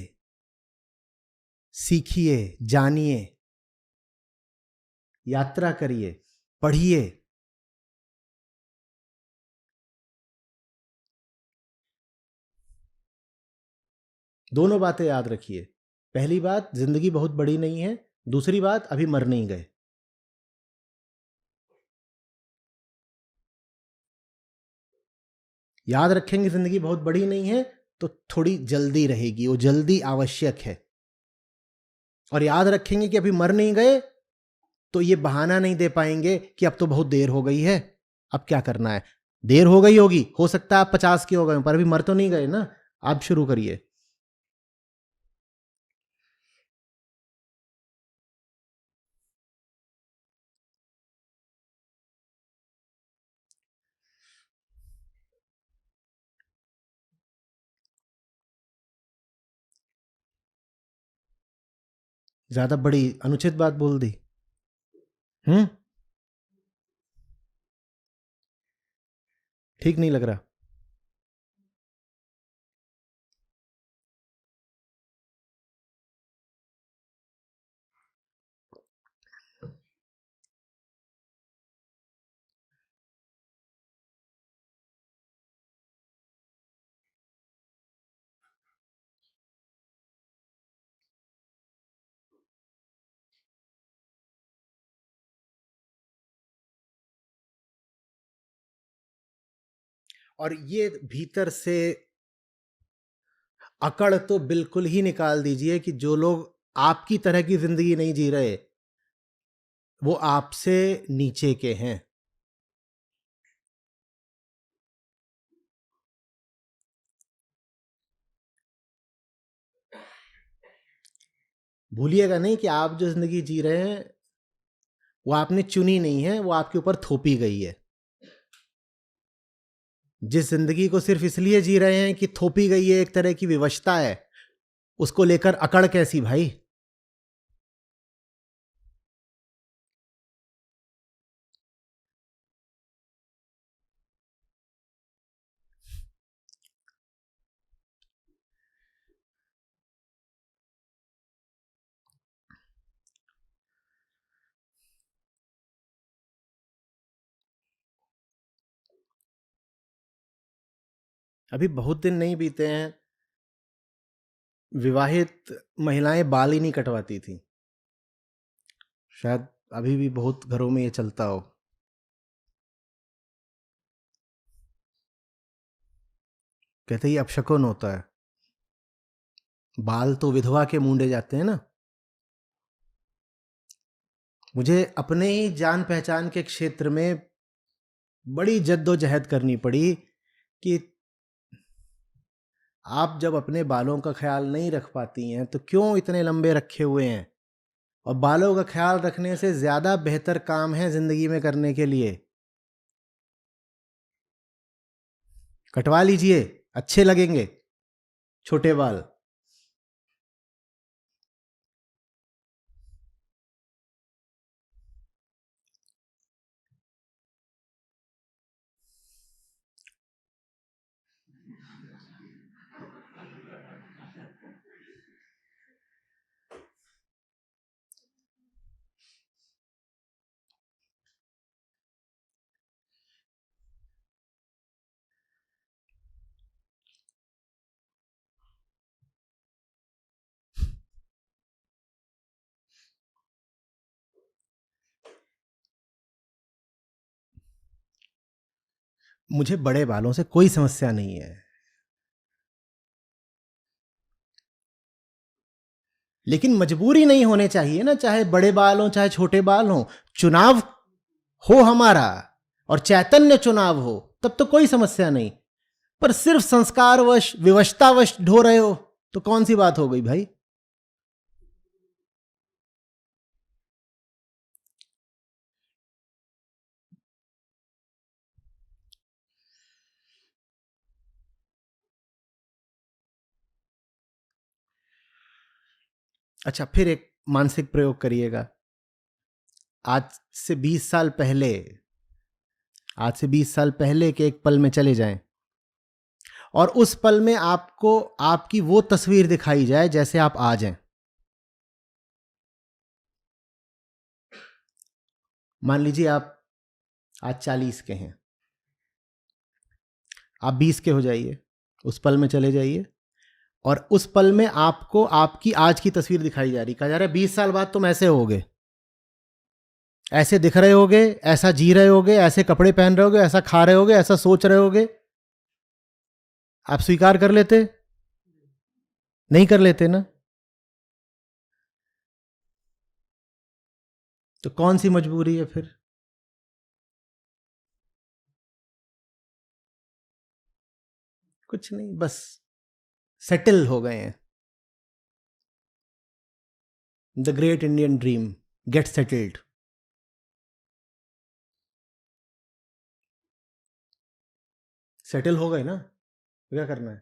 सीखिए, जानिए, यात्रा करिए, पढ़िए। दोनों बातें याद रखिए। पहली बात, जिंदगी बहुत बड़ी नहीं है। दूसरी बात, अभी मर नहीं गए। याद रखेंगे जिंदगी बहुत बड़ी नहीं है तो थोड़ी जल्दी रहेगी, वो जल्दी आवश्यक है। और याद रखेंगे कि अभी मर नहीं गए तो ये बहाना नहीं दे पाएंगे कि अब तो बहुत देर हो गई है, अब क्या करना है। देर हो गई होगी, हो सकता है आप 50 के हो गए, पर अभी मर तो नहीं गए ना। आप शुरू करिए। ज्यादा बड़ी अनुचित बात बोल दी। हम्म, ठीक नहीं लग रहा। और ये भीतर से अकड़ तो बिल्कुल ही निकाल दीजिए कि जो लोग आपकी तरह की जिंदगी नहीं जी रहे वो आपसे नीचे के हैं। भूलिएगा नहीं कि आप जो जिंदगी जी रहे हैं वो आपने चुनी नहीं है, वो आपके ऊपर थोपी गई है। जिस जिंदगी को सिर्फ इसलिए जी रहे हैं कि थोपी गई है, एक तरह की विवशता है, उसको लेकर अकड़ कैसी भाई? अभी बहुत दिन नहीं बीते हैं, विवाहित महिलाएं बाल ही नहीं कटवाती थी। शायद अभी भी बहुत घरों में ये चलता हो। कहते ही अपशकुन होता है। बाल तो विधवा के मूंडे जाते हैं ना। मुझे अपने ही जान पहचान के क्षेत्र में बड़ी जद्दोजहद करनी पड़ी कि आप जब अपने बालों का ख्याल नहीं रख पाती हैं तो क्यों इतने लंबे रखे हुए हैं, और बालों का ख्याल रखने से ज्यादा बेहतर काम है जिंदगी में करने के लिए। कटवा लीजिए, अच्छे लगेंगे छोटे बाल। मुझे बड़े बालों से कोई समस्या नहीं है, लेकिन मजबूरी नहीं होने चाहिए ना, चाहे बड़े बाल हो चाहे छोटे बाल हो। चुनाव हो हमारा और चैतन्य चुनाव हो तब तो कोई समस्या नहीं, पर सिर्फ संस्कारवश विवशतावश ढो रहे हो तो कौन सी बात हो गई भाई। अच्छा, फिर एक मानसिक प्रयोग करिएगा। आज से 20 साल पहले, आज से 20 साल पहले के एक पल में चले जाएं और उस पल में आपको आपकी वो तस्वीर दिखाई जाए जैसे आप आज हैं। मान लीजिए आप आज 40 के हैं, आप 20 के हो जाइए, उस पल में चले जाइए और उस पल में आपको आपकी आज की तस्वीर दिखाई जा रही, कहा जा रहा है 20 साल बाद तुम ऐसे होगे, ऐसे दिख रहे होगे, ऐसा जी रहे होगे, ऐसे कपड़े पहन रहे होगे, ऐसा खा रहे होगे, ऐसा सोच रहे होगे। आप स्वीकार कर लेते? नहीं कर लेते ना। तो कौन सी मजबूरी है फिर? कुछ नहीं, बस सेटल हो गए हैं। The great Indian dream, get settled. Settle हो गए ना, क्या करना है?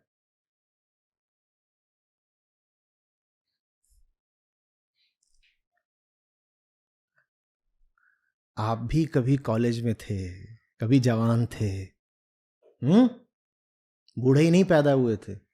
आप भी कभी कॉलेज में थे, कभी जवान थे, बूढ़े ही नहीं पैदा हुए थे।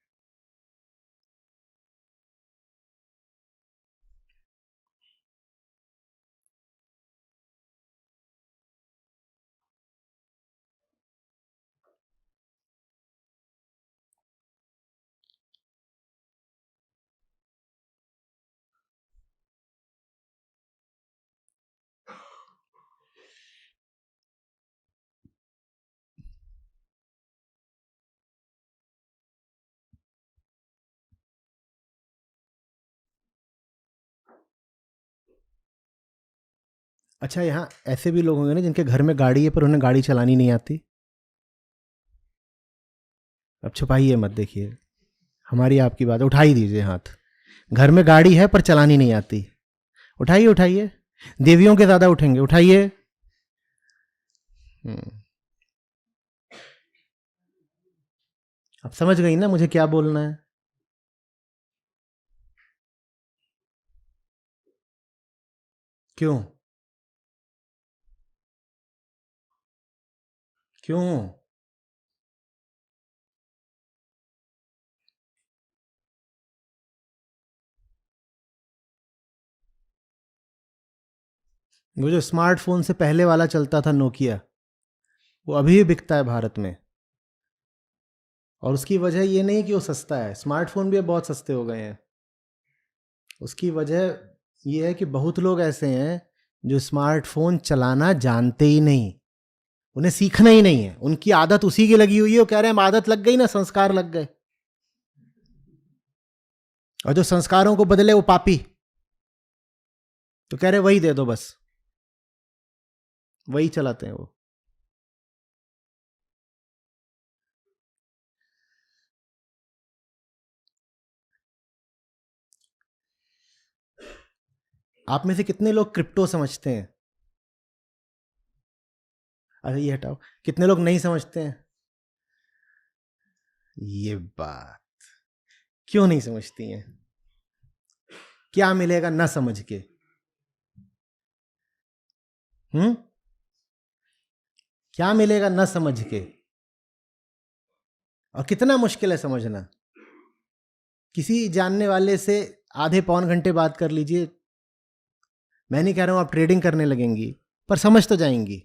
अच्छा, यहाँ ऐसे भी लोग होंगे ना जिनके घर में गाड़ी है पर उन्हें गाड़ी चलानी नहीं आती। अब छुपाइए मत, देखिए हमारी आपकी बात, उठा ही दीजिए हाथ। घर में गाड़ी है पर चलानी नहीं आती, उठाइए उठाइए। देवियों के ज्यादा उठेंगे, उठाइए। अब समझ गई ना मुझे क्या बोलना है? क्यों? क्यों? वो जो स्मार्टफोन से पहले वाला चलता था नोकिया, वो अभी भी बिकता है भारत में। और उसकी वजह ये नहीं कि वो सस्ता है, स्मार्टफोन भी अब बहुत सस्ते हो गए हैं। उसकी वजह ये है कि बहुत लोग ऐसे हैं जो स्मार्टफोन चलाना जानते ही नहीं, उन्हें सीखना ही नहीं है, उनकी आदत उसी की लगी हुई है। वो कह रहे हैं आदत लग गई ना, संस्कार लग गए। और जो संस्कारों को बदले वो पापी, तो कह रहे वही दे दो, बस वही चलाते हैं वो। आप में से कितने लोग क्रिप्टो समझते हैं? अच्छा ये हटाओ, कितने लोग नहीं समझते हैं? ये बात क्यों नहीं समझती हैं? क्या मिलेगा ना समझ के? क्या मिलेगा ना समझ के? और कितना मुश्किल है समझना। किसी जानने वाले से आधे पौन घंटे बात कर लीजिए, मैं नहीं कह रहा हूं आप ट्रेडिंग करने लगेंगी, पर समझ तो जाएंगी।